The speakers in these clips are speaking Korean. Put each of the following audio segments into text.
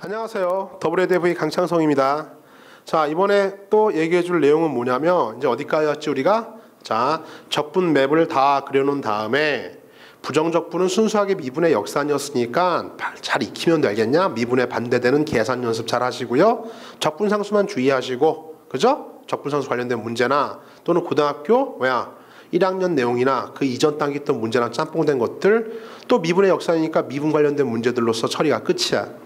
안녕하세요. WDV 강창성입니다. 자, 이번에 또 얘기해 줄 내용은 뭐냐면 이제 어디까지였지 우리가? 자, 적분 맵을 다 그려놓은 다음에 부정적분은 순수하게 미분의 역산이었으니까 잘 익히면 되겠냐? 미분에 반대되는 계산 연습 잘 하시고요. 적분상수만 주의하시고, 그죠? 적분상수 관련된 문제나 또는 고등학교 1학년 내용이나 그 이전 단계 있던 문제랑 짬뽕된 것들, 또 미분의 역산이니까 미분 관련된 문제들로서 처리가 끝이야.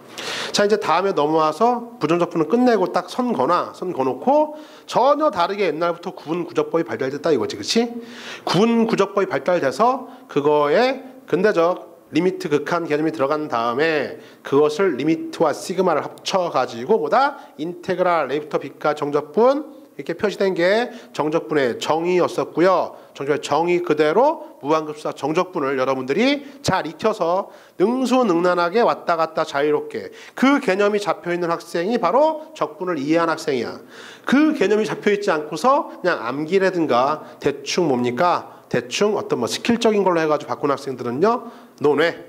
자, 이제 다음에 넘어와서 부정적분은 끝내고 딱 선 거놓고 전혀 다르게 옛날부터 구분 구적법이 발달됐다 이거지, 그치? 구분 구적법이 발달돼서 그거에 근대적 리미트 극한 개념이 들어간 다음에 그것을 리미트와 시그마를 합쳐가지고 뭐다? 인테그랄 A부터 B까지 정적분 이렇게 표시된 게 정적분의 정의였었고요. 정적분의 정의 그대로 무한급수와 정적분을 여러분들이 잘 익혀서 능수능란하게 왔다 갔다 자유롭게 그 개념이 잡혀있는 학생이 바로 적분을 이해한 학생이야. 그 개념이 잡혀있지 않고서 그냥 암기라든가 대충 뭡니까? 대충 어떤 스킬적인 걸로 해가지고 바꾼 학생들은요, 논외.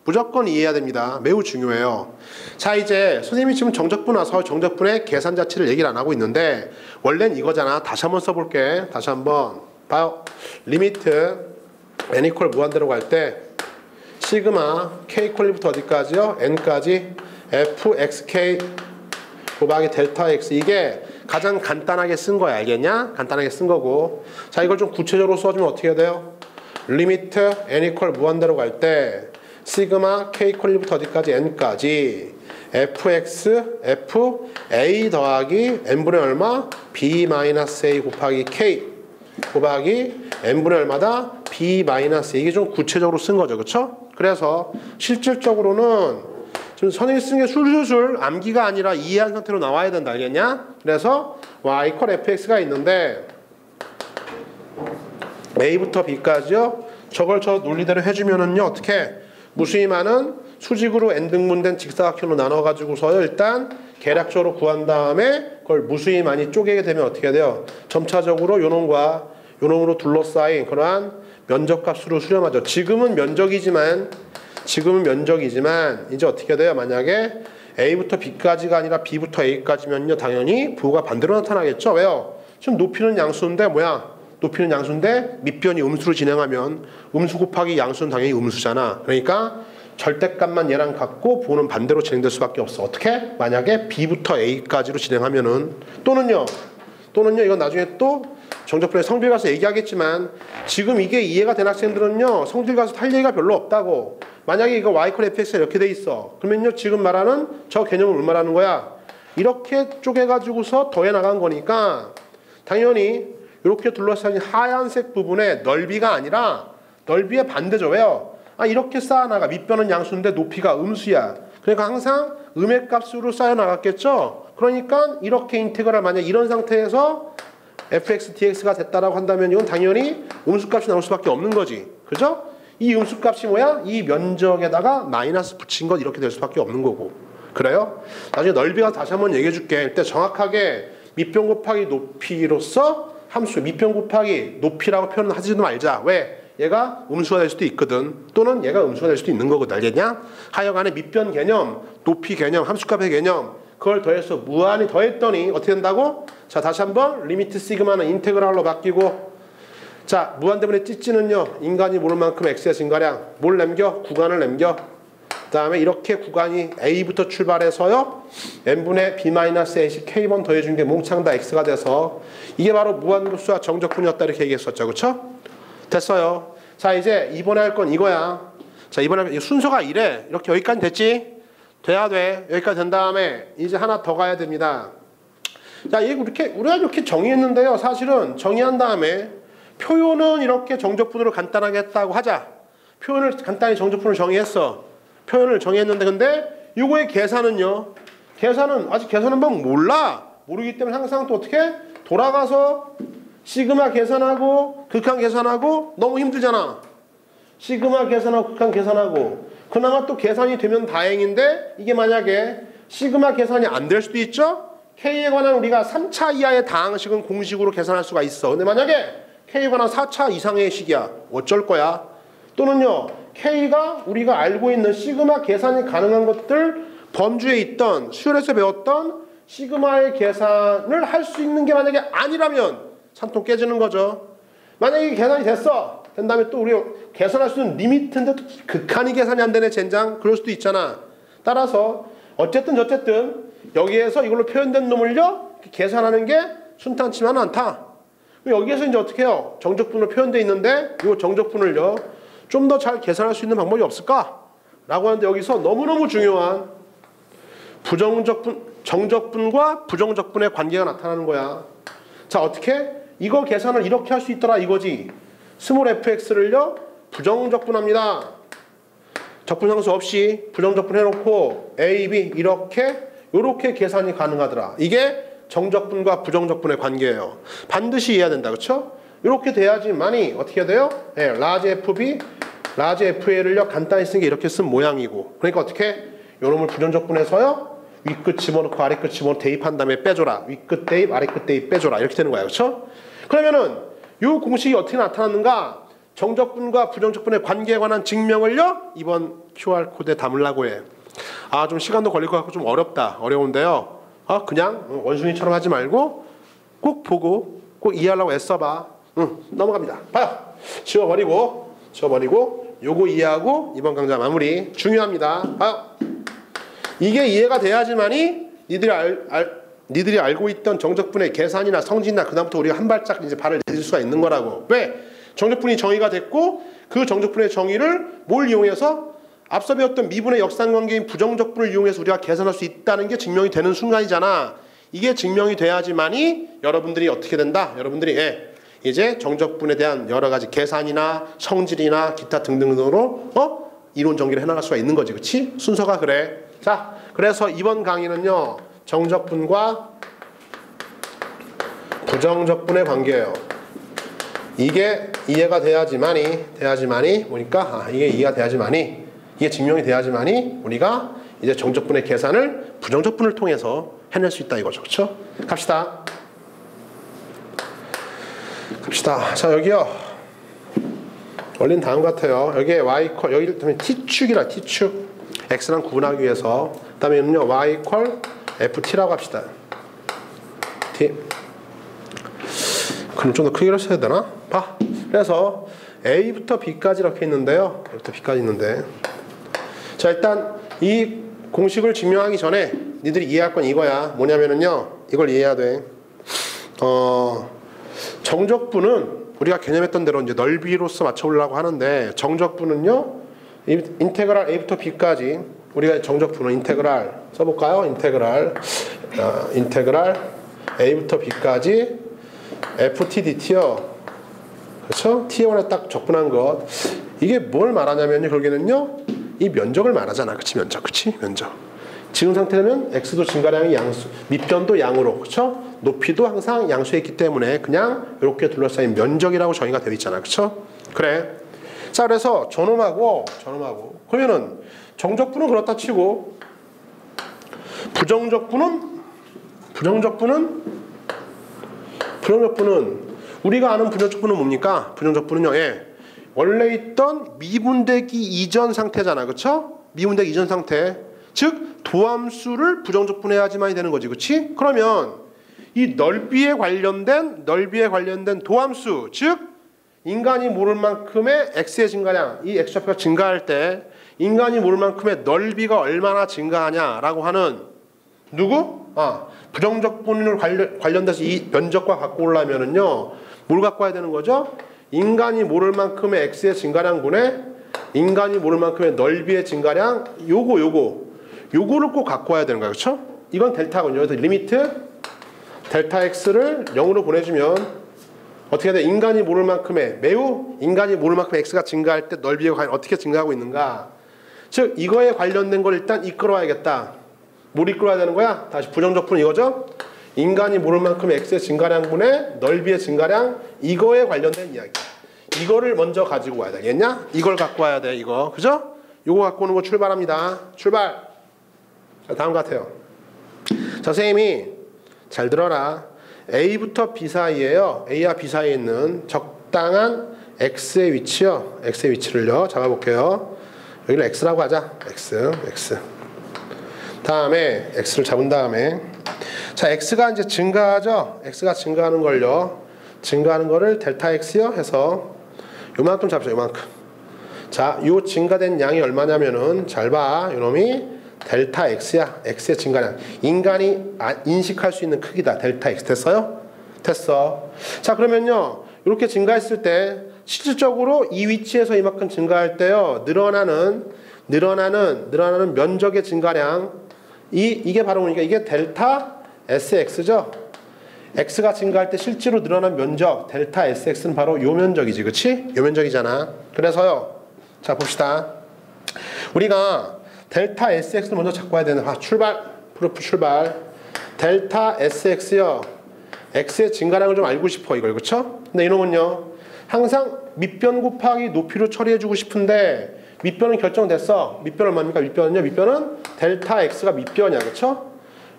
무조건 이해해야 됩니다. 매우 중요해요. 자, 이제 선생님이 지금 정적분 와서 정적분의 계산 자체를 얘기를 안 하고 있는데 원래는 이거잖아. 다시 한번 써볼게. 다시 한번 봐요. 리미트 n 이퀄 무한대로 갈 때 시그마 k 이퀄부터 어디까지요? n까지 fxk 곱하기 델타 x, 이게 가장 간단하게 쓴 거야. 알겠냐? 간단하게 쓴 거고. 자, 이걸 좀 구체적으로 써주면 어떻게 해야 돼요? 리미트 n 이퀄 무한대로 갈 때 시그마 k 이퀄부터 어디까지? n까지 fx f a 더하기 n분의 얼마? b 마이너스 a 곱하기 k 곱하기 n분의 얼마다? b 마이너스, 이게 좀 구체적으로 쓴 거죠. 그쵸? 그래서 실질적으로는 지금 선생님이 쓴 게 술술술 암기가 아니라 이해한 상태로 나와야 된다. 알겠냐? 그래서 y 이퀄 fx가 있는데 a부터 b까지요. 저걸 저 논리대로 해주면은요, 어떻게? 무수히많은 수직으로 n등분된 직사각형으로 나눠가지고서요, 일단 계략적으로 구한 다음에 그걸 무수히 많이 쪼개게 되면 어떻게 돼요? 점차적으로 요놈과 요놈으로 둘러싸인 그러한 면적값으로 수렴하죠. 지금은 면적이지만 이제 어떻게 돼요? 만약에 A부터 B까지가 아니라 B부터 A까지면요, 당연히 부호가 반대로 나타나겠죠. 왜요? 지금 높이는 양수인데 높이는 양수인데 밑변이 음수로 진행하면 음수 곱하기 양수는 당연히 음수잖아. 그러니까 절대값만 얘랑 같고 부호는 반대로 진행될 수밖에 없어. 어떻게? 만약에 B부터 A까지로 진행하면은 또는요 이건 나중에 또 정적분의 성질 가서 얘기하겠지만 지금 이게 이해가 된 학생들은요, 성질 가서 할 얘기가 별로 없다고. 만약에 이거 y 이퀄 fx가 이렇게 돼 있어. 그러면요, 지금 말하는 저 개념을 뭘 말하는 거야? 이렇게 쪼개가지고서 더해 나간 거니까 당연히 이렇게 둘러싸인 하얀색 부분의 넓이가 아니라 넓이의 반대죠. 왜요? 이렇게 쌓아나가. 밑변은 양수인데 높이가 음수야. 그러니까 항상 음의 값으로 쌓여나갔겠죠. 그러니까 이렇게 인테그랄, 만약 이런 상태에서 fx dx가 됐다라고 한다면 이건 당연히 음수값이 나올 수밖에 없는 거지. 그죠? 이 음수값이 뭐야? 이 면적에다가 마이너스 붙인 것, 이렇게 될 수밖에 없는 거고. 그래요? 나중에 넓이가 다시 한번 얘기해 줄게. 일단 정확하게 밑변 곱하기 높이로서 함수 밑변 곱하기 높이라고 표현하지도 말자. 왜? 얘가 음수가 될 수도 있거든. 또는 얘가 음수가 될 수도 있는 거거든. 알겠냐? 하여간에 밑변 개념, 높이 개념, 함수값의 개념, 그걸 더해서 무한히 더했더니 어떻게 된다고? 자, 다시 한번 리미트 시그마는 인테그랄로 바뀌고, 자, 무한대분의 찌찌는요, 인간이 모를 만큼 x의 증가량, 뭘 남겨? 구간을 남겨. 그 다음에 이렇게 구간이 a부터 출발해서요, n분의 b-a씩 k번 더해준 게 몽창 다 x가 돼서 이게 바로 무한급수와 정적분이었다, 이렇게 얘기했었죠. 그쵸? 됐어요. 자, 이제 이번에 할 건 이거야. 자, 이번에 순서가 이래. 이렇게 여기까지 됐지? 돼야 돼. 여기까지 된 다음에 이제 하나 더 가야 됩니다. 자, 우리가 이렇게 정의했는데요, 사실은 정의한 다음에 표현은 이렇게 정적분으로 간단하게 했다고 하자. 표현을 간단히 정적분으로 정의했어. 표현을 정의했는데, 근데 이거의 계산은요, 아직 계산은 막 몰라. 모르기 때문에 항상 또 어떻게? 돌아가서 시그마 계산하고 극한 계산하고 너무 힘들잖아. 시그마 계산하고 극한 계산하고 그나마 또 계산이 되면 다행인데, 이게 만약에 시그마 계산이 안 될 수도 있죠. K에 관한 우리가 3차 이하의 다항식은 공식으로 계산할 수가 있어. 근데 만약에 K에 관한 4차 이상의 식이야. 어쩔 거야? 또는요, K가 우리가 알고 있는 시그마 계산이 가능한 것들 범주에 있던 수열에서 배웠던 시그마의 계산을 할 수 있는 게 만약에 아니라면 산통 깨지는 거죠. 만약에 이게 계산이 됐어. 된 다음에 또 우리가 계산할 수 있는 리미트인데 또 극한이 계산이 안 되네 젠장. 그럴 수도 있잖아. 따라서 어쨌든 여기에서 이걸로 표현된 놈을요 계산하는 게 순탄치만은 않다. 여기에서 이제 어떻게 해요? 정적분으로 표현되어 있는데 이 정적분을요 좀 더 잘 계산할 수 있는 방법이 없을까? 라고 하는데 여기서 너무너무 중요한 정적분과 부정적분의 관계가 나타나는 거야. 자, 어떻게? 이거 계산을 이렇게 할 수 있더라 이거지. 스몰 fx를요 부정적분합니다. 적분상수 없이 부정적분 해놓고 a, b 이렇게 계산이 가능하더라. 이게 정적분과 부정적분의 관계예요. 반드시 이해해야 된다. 그렇죠? 이렇게 돼야지만이 어떻게 해야 돼요? 네, 라지 fb, 라지 fa를요 간단히 쓰는 게 이렇게 쓴 모양이고. 그러니까 어떻게? 요놈을 부정적분해서요 윗끝 집어넣고 아래끝 집어넣고 대입한 다음에 빼줘라. 윗끝 대입, 아래끝 대입 빼줘라. 이렇게 되는 거야. 그렇죠? 그러면은 요 공식이 어떻게 나타났는가? 정적분과 부정적분의 관계에 관한 증명을요 이번 QR코드에 담으려고 해. 아, 좀 시간도 걸릴 것 같고 좀 어려운데요. 그냥 원숭이처럼 하지 말고 꼭 보고 꼭 이해하려고 애써봐. 넘어갑니다. 봐요. 지워버리고 요거 이해하고 이번 강좌 마무리. 중요합니다. 봐요. 이게 이해가 돼야지만이 니들이 알고 있던 정적분의 계산이나 성질이나 그다음부터 우리가 한 발짝 이제 발을 내릴 수가 있는 거라고. 왜? 정적분이 정의가 됐고 그 정적분의 정의를 뭘 이용해서 앞서 배웠던 미분의 역상관계인 부정적분을 이용해서 우리가 계산할 수 있다는 게 증명이 되는 순간이잖아. 이게 증명이 돼야지만이 여러분들이 어떻게 된다? 여러분들이 이제 정적분에 대한 여러 가지 계산이나 성질이나 기타 등등으로 이론 전개를 해나갈 수가 있는 거지. 그치? 순서가 그래. 자, 그래서 이번 강의는요 정적분과 부정적분의 관계예요. 이게 이해가 돼야지만이 보니까 이게 이해가 돼야지만이 이게 증명이 돼야지만이 우리가 이제 정적분의 계산을 부정적분을 통해서 해낼 수 있다 이거죠. 그렇죠? 갑시다. 자, 여기요. 원리는 다음 같아요. 여기에 y 여기 t축이라 t축 x랑 구분하기 위해서 그다음에는요 y ft라고 합시다. t. 그럼 좀 더 크기로 써야 되나? 봐. 그래서 a부터 b까지 이렇게 있는데요. a부터 b까지 있는데. 자, 일단 이 공식을 증명하기 전에 니들이 이해할 건 이거야. 뭐냐면은요. 이걸 이해해야 돼. 정적분은 우리가 개념했던 대로 이제 넓이로서 맞춰보려고 하는데 정적분은요. 인테그랄 a부터 b까지 우리가 정적분은 인테그랄 써볼까요? 인테그랄 a부터 b까지 ft dt요. 그렇죠? t1에 딱 적분한 것. 이게 뭘 말하냐면요. 결국에는요. 이 면적을 말하잖아. 그치? 면적. 지금 상태면 x도 증가량이 양수, 밑변도 양으로. 그렇죠? 높이도 항상 양수에 있기 때문에 그냥 이렇게 둘러싸인 면적이라고 정의가 되어 있잖아. 그렇죠? 그래. 자, 그래서 저놈하고 그러면은 정적분은 그렇다 치고 부정적분은 우리가 아는 부정적분은 뭡니까? 부정적분은요. 원래 있던 미분되기 이전 상태잖아. 그쵸? 미분되기 이전 상태. 즉 도함수를 부정적분해야지만이 되는 거지. 그치? 그러면 이 넓이에 관련된 도함수, 즉 인간이 모를 만큼의 x의 증가량, 이 x좌표가 증가할 때 인간이 모를 만큼의 넓이가 얼마나 증가하냐라고 하는 누구? 부정적분을 관련돼서 이 면적과 갖고 오려면은요 뭘 갖고 와야 되는 거죠? 인간이 모를 만큼의 x의 증가량분에 인간이 모를 만큼의 넓이의 증가량 요거를 꼭 갖고 와야 되는 거야. 그렇죠? 이건 델타군요. 그래서 리미트 델타 x를 0으로 보내주면 어떻게 돼? 인간이 모를 만큼의 x가 증가할 때 넓이가 과연 어떻게 증가하고 있는가? 즉 이거에 관련된 걸 일단 이끌어와야겠다. 뭘 이끌어야 되는 거야? 다시 부정적분 이거죠? 인간이 모를 만큼의 x의 증가량분의 넓이의 증가량, 이거에 관련된 이야기. 이거를 먼저 가지고 와야 되겠냐? 이걸 갖고 와야 돼. 이거. 그죠? 이거 갖고 오는 거 출발합니다. 출발. 자, 다음 같아요. 자, 선생님이 잘 들어라. A부터 B 사이에요. A와 B 사이에 있는 적당한 X의 위치요. X의 위치를요. 잡아볼게요. 여기를 X라고 하자. X. 다음에 x를 잡은 다음에 자 x가 이제 증가하죠. x가 증가하는 걸요. 증가하는 거를 델타 x요 해서 요만큼 잡죠. 요만큼. 자, 요 증가된 양이 얼마냐면은 잘 봐. 요놈이 델타 x야. x의 증가량. 인간이 인식할 수 있는 크기다. 델타 x 됐어요? 됐어. 자, 그러면요. 이렇게 증가했을 때 실질적으로 이 위치에서 이만큼 증가할 때요. 늘어나는 면적의 증가량 이게 바로 그러니까 이게 델타 sx죠. x가 증가할 때 실제로 늘어난 면적 델타 sx는 바로 요 면적이지. 그치? 요 면적이잖아. 그래서요. 자, 봅시다. 우리가 델타 sx를 먼저 잡고 와야 되는 출발. 프로프 출발. 델타 sx요. x의 증가량을 좀 알고 싶어 이걸. 그쵸? 근데 이놈은요. 항상 밑변 곱하기 높이로 처리해주고 싶은데 밑변은 결정됐어. 밑변 얼마입니까? 밑변은요. 밑변은 델타 x가 밑변이야. 그쵸?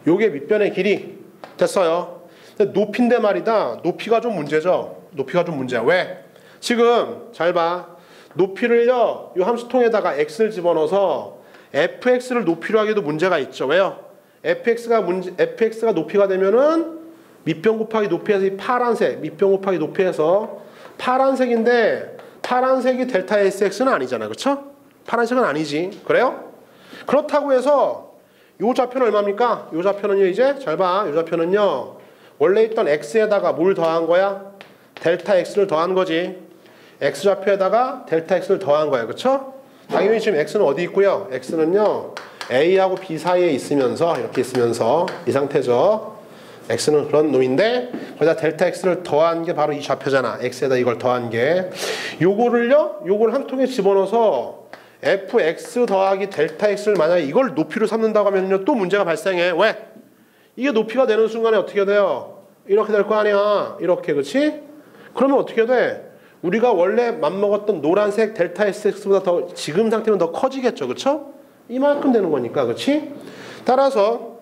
요게 밑변의 길이. 됐어요. 근데 높이인데 말이다. 높이가 좀 문제죠. 높이가 좀 문제야. 왜? 지금 잘 봐. 높이를요. 요 함수통에다가 x를 집어넣어서 fx를 높이로 하기도 문제가 있죠. 왜요? fx가 높이가 되면은 밑변 곱하기 높이에서 이 파란색 밑변 곱하기 높이에서 파란색인데 파란색이 델타 sx는 아니잖아. 그쵸? 파란색은 아니지. 그래요? 그렇다고 해서 요 좌표는 얼마입니까? 요 좌표는요 이제 잘 봐. 요 좌표는요 원래 있던 x에다가 뭘 더한 거야? 델타 x를 더한 거지. x좌표에다가 델타 x를 더한 거야. 그쵸? 당연히 지금 x는 어디 있고요? x는요 a하고 b 사이에 있으면서 이렇게 있으면서 이 상태죠. x는 그런 놈인데 거기다 델타 x를 더한 게 바로 이 좌표잖아. x에다 이걸 더한 게 요걸 한 통에 집어넣어서 fx 더하기 델타 x를 만약에 이걸 높이로 삼는다고 하면요 또 문제가 발생해. 왜? 이게 높이가 되는 순간에 어떻게 돼요? 이렇게 될 거 아니야. 이렇게. 그치? 그러면 어떻게 돼? 우리가 원래 맘먹었던 노란색 델타 sx보다 더 지금 상태는 더 커지겠죠. 그쵸? 이만큼 되는 거니까. 그치? 따라서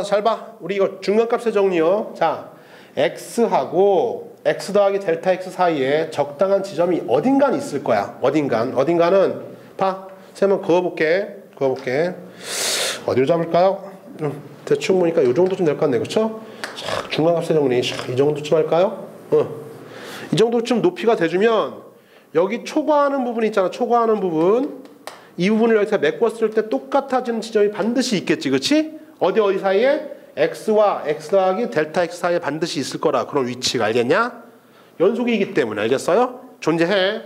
잘 봐. 우리 이거 중간값의 정리요. 자, x하고 x 더하기 델타 x 사이에 적당한 지점이 어딘간 있을 거야. 어딘가는 봐. 쌤은 그어볼게. 어디로 잡을까요? 대충 보니까 요 정도쯤 될 것 같네. 그쵸? 자, 중간값의 정리. 이 정도쯤 할까요? 이 정도쯤 높이가 돼주면 여기 초과하는 부분 있잖아. 초과하는 부분. 이 부분을 여기서 메꿨을 때 똑같아지는 지점이 반드시 있겠지. 그치? 어디 사이에? x와 x 더하기 델타 x 사이에 반드시 있을 거라. 그런 위치가. 알겠냐? 연속이기 때문에. 알겠어요? 존재해.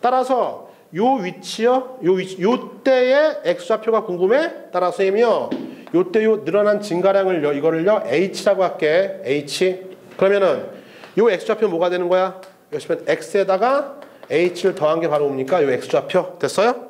따라서 요 위치요. 요 때의 x좌표가 궁금해? 따라서 선생님이요. 요때 요 늘어난 증가량을요. 이거를요. h라고 할게. h. 그러면은 요 x좌표 뭐가 되는 거야? 여기서 x에다가 h를 더한 게 바로 뭡니까? 요 x좌표. 됐어요?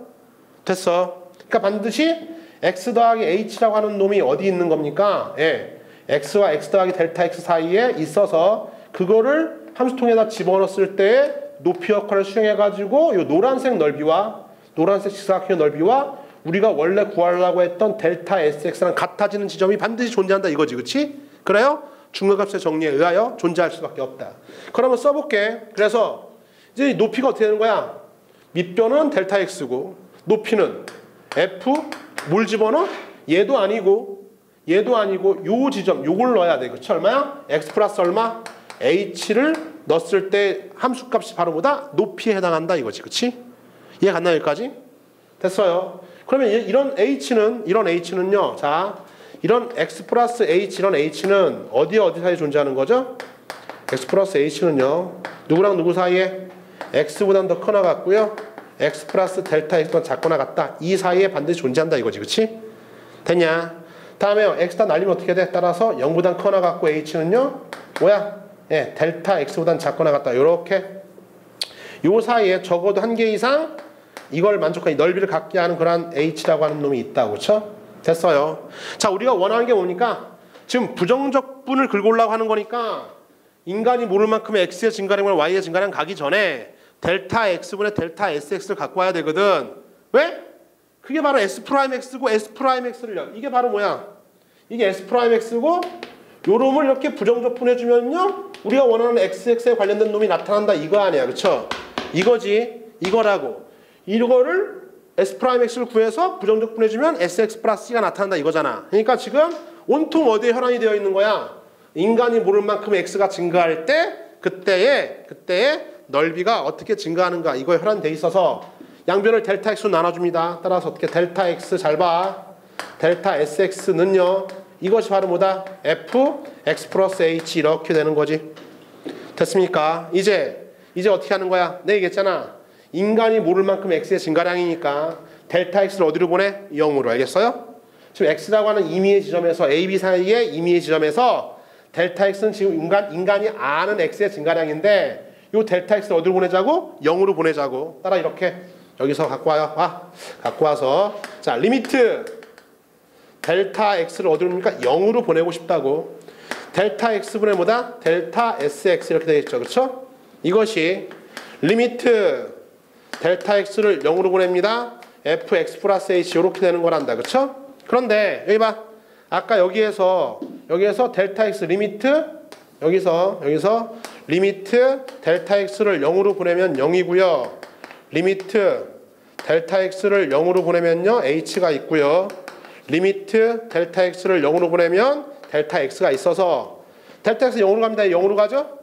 됐어. 그러니까 반드시 x 더하기 h라고 하는 놈이 어디 있는 겁니까? 예. x와 x 더하기 델타 x 사이에 있어서 그거를 함수통에다 집어넣었을 때 높이 역할을 수행해가지고 요 노란색 넓이와 노란색 직사각형의 넓이와 우리가 원래 구하려고 했던 델타 sx랑 같아지는 지점이 반드시 존재한다 이거지. 그치? 그래요? 중간값의 정리에 의하여 존재할 수밖에 없다. 그러면 써볼게. 그래서 이제 높이가 어떻게 되는 거야? 밑변은 델타 x고 높이는 f 뭘 집어넣어? 얘도 아니고 요 지점 요걸 넣어야 돼. 그치? 얼마야? x 플러스 얼마? h를 넣었을 때 함수값이 바로 뭐다? 높이에 해당한다 이거지. 그치? 이해 갔나 여기까지? 됐어요. 그러면 이런 h는요. 자, 이런 x 플러스 h 이런 h는 어디 사이에 존재하는 거죠? x 플러스 h는요. 누구랑 누구 사이에? x보다는 더 커나 같고요. x 플러스 델타 x보다 작거나 같다. 이 사이에 반드시 존재한다 이거지. 그치? 됐냐? 다음에요. x 다 날리면 어떻게 돼? 따라서 0보단 커나 같고 h는요. 뭐야? 예, 델타 x보단 작거나 같다. 요렇게 요 사이에 적어도 한 개 이상 이걸 만족하는 넓이를 갖게 하는 그런 h라고 하는 놈이 있다고. 그쵸? 됐어요. 자, 우리가 원하는 게 뭡니까? 지금 부정적분을 긁어 올라고 하는 거니까 인간이 모를 만큼의 x의 증가량과 y의 증가량 가기 전에 델타 x분의 델타 sx를 갖고 와야 되거든. 왜? 그게 바로 s'x고 s'x를요. 이게 바로 뭐야? 이게 s'x고 요놈을 이렇게 부정적분해주면요 우리가 원하는 xx에 관련된 놈이 나타난다 이거 아니야. 그쵸? 이거지. 이거라고. 이거를 S 프라임 X를 구해서 부정적분해주면 SX 플러스 C가 나타난다 이거잖아. 그러니까 지금 온통 어디에 혈안이 되어 있는 거야? 인간이 모를 만큼 X가 증가할 때 그때의 넓이가 어떻게 증가하는가 이거에 혈안돼 있어서 양변을 델타 X로 나눠줍니다. 따라서 어떻게 델타 X 잘 봐. 델타 SX는요. 이것이 바로 뭐다? F X 플러스 H 이렇게 되는 거지. 됐습니까? 이제 어떻게 하는 거야? 내가 얘기했잖아. 인간이 모를 만큼 X의 증가량이니까 델타 X를 어디로 보내? 0으로. 알겠어요? 지금 X라고 하는 임의의 지점에서 A, B 사이의 임의의 지점에서 델타 X는 지금 인간이 아는 X의 증가량인데 이 델타 X를 어디로 보내자고? 0으로 보내자고. 따라 이렇게 여기서 갖고 와요. 갖고 와서 자 리미트 델타 X를 어디로 봅니까? 0으로 보내고 싶다고. 델타 X분의 뭐다? 델타 SX 이렇게 되겠죠. 그렇죠? 이것이 리미트 델타 X를 0으로 보냅니다. FX 플러스 H 이렇게 되는 거란다. 그렇죠? 그런데 여기 봐. 아까 여기에서 델타 X 리미트 여기서 리미트 델타 X를 0으로 보내면 0이고요. 리미트 델타 X를 0으로 보내면요. H가 있고요. 리미트 델타 X를 0으로 보내면 델타 X가 있어서 델타 X 0으로 갑니다. 0으로 가죠?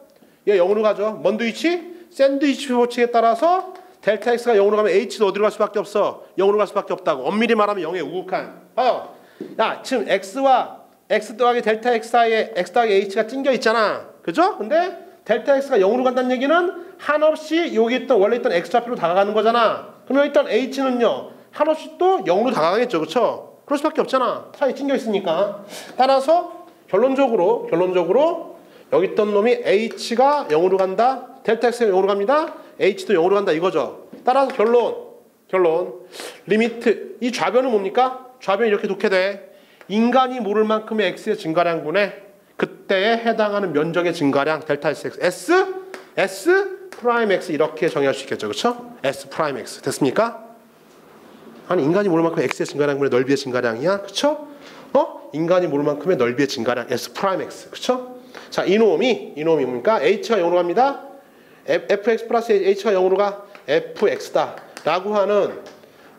얘 0으로 가죠. 뭔 위치? 샌드위치 법칙에 따라서 델타 X가 0으로 가면 H도 어디로 갈 수밖에 없어? 0으로 갈 수밖에 없다고. 엄밀히 말하면 0의 우극한. 봐요. 야, 지금 X와 X 더하기 델타 X 사이에 X 더하기 H가 찡겨 있잖아. 그죠? 근데 델타 X가 0으로 간다는 얘기는 한없이 여기 있던 원래 있던 X좌표로 다가가는 거잖아. 그럼 여기 있던 H는요. 한없이 또 0으로 다가가겠죠. 그렇죠? 그럴 수밖에 없잖아. 사이 찡겨 있으니까. 따라서 결론적으로 여기 있던 놈이 H가 0으로 간다. 델타 X가 0으로 갑니다. H도 0으로 간다 이거죠. 따라서 결론 리미트 이 좌변은 뭡니까? 좌변이 이렇게 놓게 돼. 인간이 모를 만큼의 X의 증가량분에 그때에 해당하는 면적의 증가량 델타 SX S 프라임 X 이렇게 정의할 수 있겠죠. 그렇죠? S 프라임 X 됐습니까? 아니 인간이 모를 만큼의 X의 증가량분의 넓이의 증가량이야. 그렇죠? 인간이 모를 만큼의 넓이의 증가량 S 프라임 X. 그렇죠? 자, 이놈이 뭡니까? H가 0으로 갑니다. fx 플러스 h가 0으로 가 fx다 라고 하는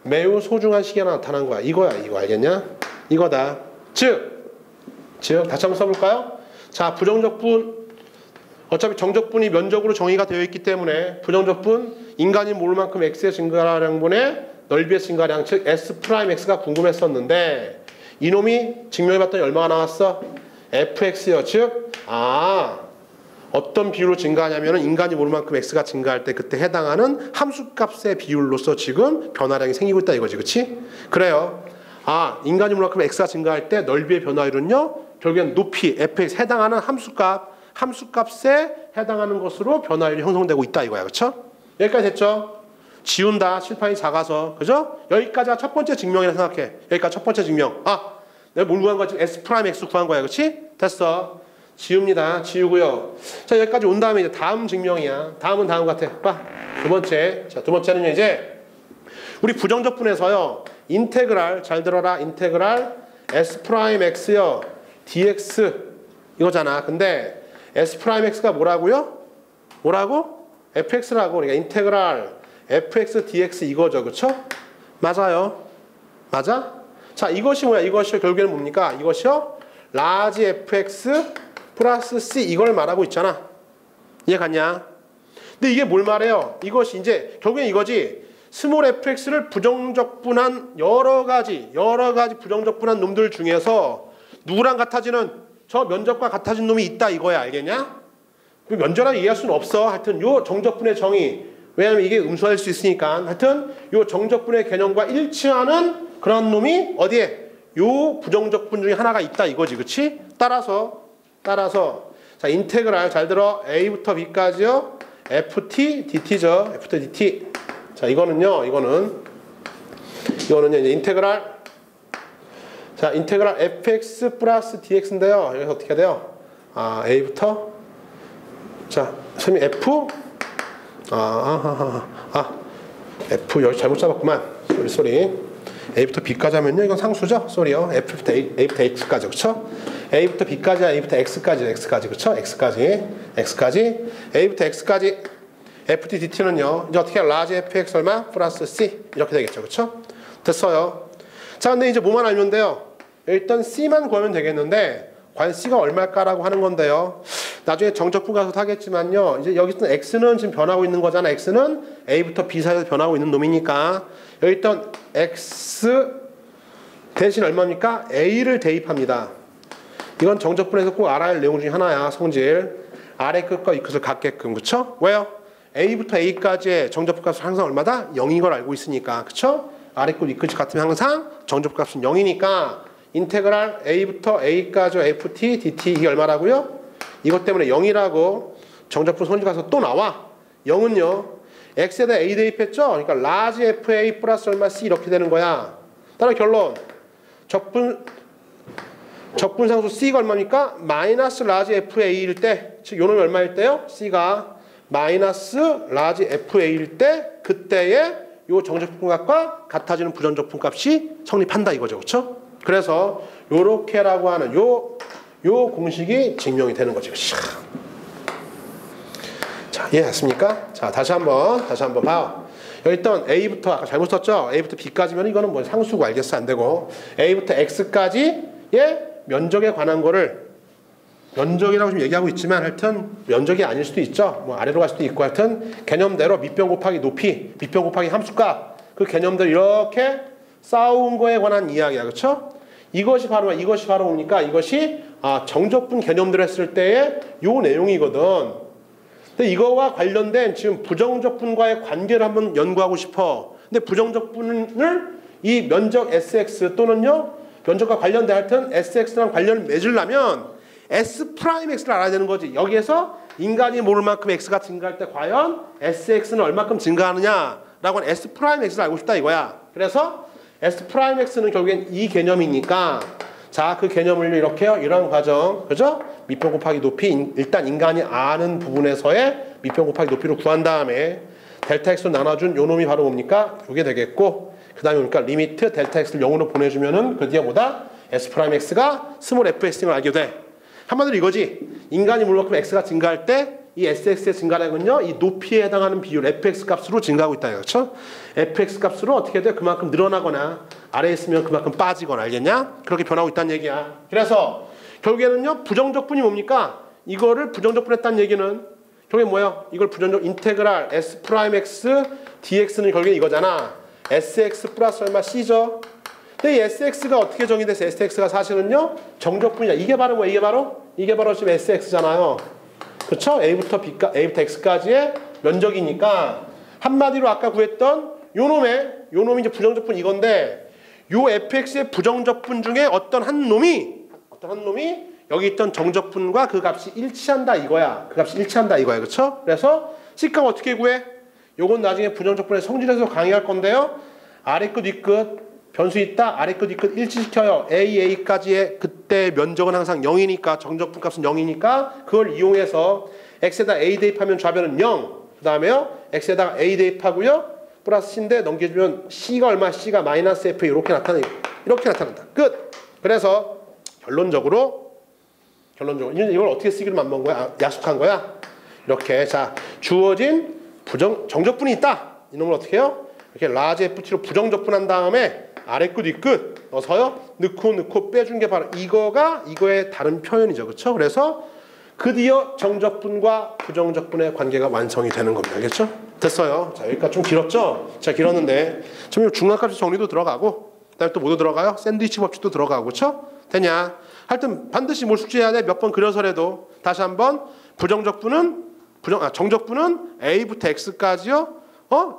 매우 소중한 시기가 나타난 거야. 이거 알겠냐? 이거다. 즉 다시 한번 써볼까요? 자, 부정적분 어차피 정적분이 면적으로 정의가 되어 있기 때문에 부정적분 인간이 모를 만큼 x의 증가량분의 넓이의 증가량 즉 s 프라임 x가 궁금했었는데 이놈이 증명해봤더니 얼마가 나왔어? fx요. 즉 어떤 비율로 증가하냐면 인간이 모를 만큼 x가 증가할 때 그때 해당하는 함수값의 비율로서 지금 변화량이 생기고 있다 이거지. 그치? 그래요. 인간이 모를 만큼 x가 증가할 때 넓이의 변화율은요 결국엔 높이 fx 해당하는 함수값에 해당하는 것으로 변화율이 형성되고 있다 이거야. 그쵸? 여기까지 됐죠? 지운다. 칠판이 작아서. 그죠? 여기까지가 첫 번째 증명이라 생각해. 여기까지 첫 번째 증명. 내가 뭘 구한 거야? 지금 S 프라임 X 구한 거야. 그치? 됐어. 지웁니다. 지우고요. 자, 여기까지 온 다음에 이제 다음 증명이야. 다음은 다음 같아. 봐. 두 번째. 자, 두 번째는요, 이제 우리 부정적분에서요. 인테그랄, 잘 들어라. 인테그랄 S 프라임 X요. dx 이거잖아. 근데 S 프라임 X가 뭐라고요? 뭐라고? fx라고. 그러니까 인테그랄 fx dx 이거죠. 그쵸? 맞아요. 맞아? 자, 이것이 뭐야? 이것이 결국에는 뭡니까? 이것이요? 라지 fx 플러스 c 이걸 말하고 있잖아. 이해 갔냐? 근데 이게 뭘 말해요? 이것이 이제 결국엔 이거지. 스몰 fx를 부정적분한 여러 가지 부정적분한 놈들 중에서 누구랑 같아지는 저 면적과 같아진 놈이 있다 이거야. 알겠냐? 면적이라고 얘기할 수는 없어. 하여튼 요 정적분의 정의. 왜냐면 이게 음수할 수 있으니까. 하여튼 요 정적분의 개념과 일치하는 그런 놈이 어디에? 요 부정적분 중에 하나가 있다 이거지. 그치? 따라서 자, 인테그랄 잘 들어. a부터 b까지요. ft dt죠. ft dt. 자, 이거는요 이제 인테그랄. 자, 인테그랄 fx 플러스 dx인데요. 여기서 어떻게 해야 돼요? a부터 자, 선생님 f f 여기 잘못 잡았구만. 쏘리. a부터 b까지 하면요. 이건 상수죠? 쏘리요. f부터 a부터 h까지. 그쵸? a부터 b까지, a부터 x까지. 그쵸? x까지. a부터 x까지. FT DT는요. 이제 어떻게 라지 fx 얼마? 플러스 c 이렇게 되겠죠. 그렇죠? 됐어요. 자, 근데 이제 뭐만 알면 돼요? 일단 c만 구하면 되겠는데 과연 c가 얼마일까라고 하는 건데요. 나중에 정적분 가서 하겠지만요. 이제 여기서 x는 지금 변하고 있는 거잖아. x는 a부터 b 사이에서 변하고 있는 놈이니까 여기 일단 x 대신 얼마입니까? a를 대입합니다. 이건 정적분에서 꼭 알아야 할 내용 중에 하나야. 성질. 아래 끝과 이 끝을 같게끔. 그쵸? 왜요? a부터 a까지의 정적분 값은 항상 얼마다? 0인 걸 알고 있으니까. 그쵸? 아래 끝 이 끝이 같으면 항상 정적분 값은 0이니까 인테그랄 a부터 a까지 ft dt 이게 얼마라고요? 이것 때문에 0이라고 정적분 손질 가서 또 나와. 0은요. x에다 a 대입했죠? 그러니까 라지 fa 플러스 얼마 c 이렇게 되는 거야. 따라 결론. 적분상수 c가 얼마입니까? 마이너스 라지 fa일 때, 즉 요놈이 얼마일 때요? c가 마이너스 라지 fa일 때 그때의 요 정적분값과 같아지는 부정적분 값이 성립한다 이거죠. 그렇죠? 그래서 요렇게라고 하는 요 공식이 증명이 되는 거죠. 자, 이해했습니까? 자, 다시 한번 봐요. 여기 일단 a부터 아까 잘못 썼죠? a부터 b까지면 이거는 뭐 상수고 알겠어? 안 되고 a부터 x까지의 면적에 관한 거를 면적이라고 지금 얘기하고 있지만 하여튼 면적이 아닐 수도 있죠. 뭐 아래로 갈 수도 있고 하여튼 개념대로 밑변 곱하기 높이, 밑변 곱하기 함수값 그 개념대로 이렇게 쌓아온 거에 관한 이야기야. 그렇죠? 이것이 바로 뭡니까? 이것이 정적분 개념대로 했을 때의 요 내용이거든. 근데 이거와 관련된 지금 부정적분과의 관계를 한번 연구하고 싶어. 근데 부정적분을 이 면적 sx 또는요 면적과 관련된 하여튼 sx랑 관련을 맺으려면 S'X를 알아야 되는 거지. 여기에서 인간이 모를 만큼 X가 증가할 때 과연 SX는 얼마큼 증가하느냐라고 하는 S'X를 알고 싶다 이거야. 그래서 S'X는 결국엔 이 개념이니까 자, 그 개념을 이렇게요. 이런 과정. 그죠? 밑변 곱하기 높이 일단 인간이 아는 부분에서의 밑변 곱하기 높이를 구한 다음에 델타 X로 나눠준 요 놈이 바로 뭡니까? 요게 되겠고 그 다음에 그러니까 리미트 델타 X를 0으로 보내주면은 그 뒤에 뭐다? S'X가 스몰 fx를 알게 돼. 한마디로 이거지. 인간이 물만큼 x가 증가할 때 이 sx의 증가량은요. 이 높이에 해당하는 비율 fx 값으로 증가하고 있다. 그렇죠? fx 값으로 어떻게 돼? 그만큼 늘어나거나 아래에 있으면 그만큼 빠지거나 알겠냐? 그렇게 변하고 있다는 얘기야. 그래서 결국에는요. 부정적분이 뭡니까? 이거를 부정적분했다는 얘기는 결국에 뭐야? 이걸 부정적 인테그랄 S'(x) dx는 결국에 이거잖아. sx 플러스 얼마 c죠? 근데 이 sx가 어떻게 정의돼서 sx가 사실은요 정적분이야. 이게 바로 뭐 이게 바로 지금 sx잖아요. 그렇죠? a부터 x까지의 면적이니까 한마디로 아까 구했던 요 놈이 이제 부정적분 이건데 요 fx의 부정적분 중에 어떤 한 놈이 여기 있던 정적분과 그 값이 일치한다 이거야. 그 값이 일치한다 이거야. 그렇죠? 그래서 C값 어떻게 구해? 요건 나중에 부정적분의 성질에서 강의할 건데요. 아래 끝, 위 끝 변수 있다. 아래 끝, 위 끝 일치시켜요. a까지의 그때 면적은 항상 0이니까 정적분 값은 0이니까 그걸 이용해서 x에다 a 대입하면 좌변은 0. 그 다음에요. x에다가 a 대입하고요. 플러스 c인데 넘겨주면 c가 얼마? c가 마이너스 f 이렇게 나타난다. 끝. 그래서 결론적으로 이걸 어떻게 쓰기로 만든 거야? 약속한 거야. 이렇게 자 주어진 정적분이 있다. 이놈을 어떻게 해요? 이렇게 라지 ft로 부정적분한 다음에 아래 끝, 위 끝 넣어서요. 넣고 빼준 게 바로 이거의 다른 표현이죠. 그렇죠? 그래서 드디어 정적분과 부정적분의 관계가 완성이 되는 겁니다. 알겠죠? 됐어요. 자, 여기까지 좀 길었죠? 자, 길었는데 지금 중간값 정리도 들어가고 그다음에 또 뭐도 들어가요? 샌드위치 법칙도 들어가고 그렇죠? 되냐? 하여튼 반드시 뭘 숙지해야 돼. 몇 번 그려서라도 다시 한번 정적분은 a부터 x까지요.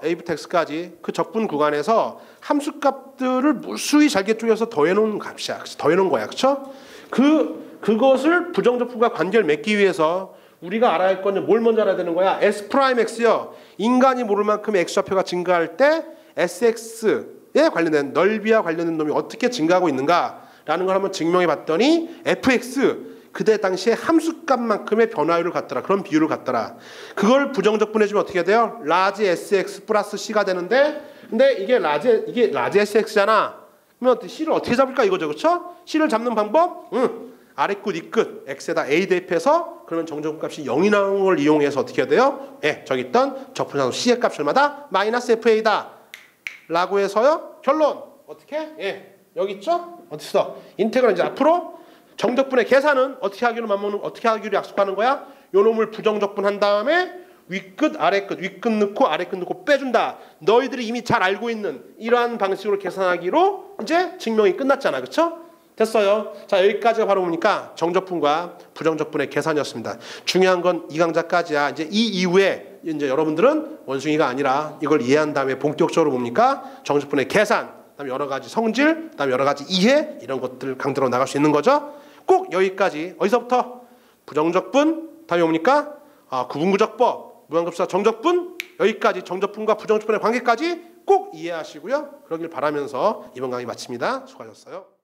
a부터 x까지 그 적분 구간에서 함수값들을 무수히 잘게 쪼개서 더해놓은 값이야. 더해놓은 거야. 그렇죠? 그것을 부정적분과 관계를 맺기 위해서 우리가 알아야 할 건 뭘 먼저 알아야 되는 거야? S'X요. 인간이 모를 만큼 x좌표가 증가할 때 SX에 관련된 넓이와 관련된 놈이 어떻게 증가하고 있는가라는 걸 한번 증명해 봤더니 fx 그때 당시에 함수값만큼의 변화율을 갖더라. 그런 비율을 갖더라. 그걸 부정적분해주면 어떻게 돼요? 라지 sx 플러스 c가 되는데 근데 이게 라지 sx잖아. 그러면 c를 어떻게 잡을까 이거죠. 그렇죠? c를 잡는 방법? 아래 끝, 위 끝 x에다 a 대입해서 그러면 정적분 값이 0이 나오는 걸 이용해서 어떻게 해야 돼요? 예, 저기 있던 적분상수 C의 값이 얼마다? 마이너스 FA다 라고 해서요. 결론 어떻게? 예, 여기 있죠? 어디 있어? 인테그랄 이제 앞으로 정적분의 계산은 어떻게 하기로 약속하는 거야? 요 놈을 부정적분 한 다음에 윗끝 아래끝 윗끝 넣고 아래끝 넣고 빼준다. 너희들이 이미 잘 알고 있는 이러한 방식으로 계산하기로 이제 증명이 끝났잖아. 그쵸? 됐어요. 자, 여기까지가 바로 뭡니까? 정적분과 부정적분의 계산이었습니다. 중요한 건 이 강좌까지야. 이제 이 이후에 이제 여러분들은 원숭이가 아니라 이걸 이해한 다음에 본격적으로 뭡니까? 정적분의 계산, 그다음에 여러 가지 성질, 그다음에 여러 가지 이해 이런 것들 강들어 나갈 수 있는 거죠. 꼭 여기까지. 어디서부터? 부정적분, 다음에 뭡니까? 구분구적법, 무한급수와 정적분, 여기까지 정적분과 부정적분의 관계까지 꼭 이해하시고요. 그러길 바라면서 이번 강의 마칩니다. 수고하셨어요.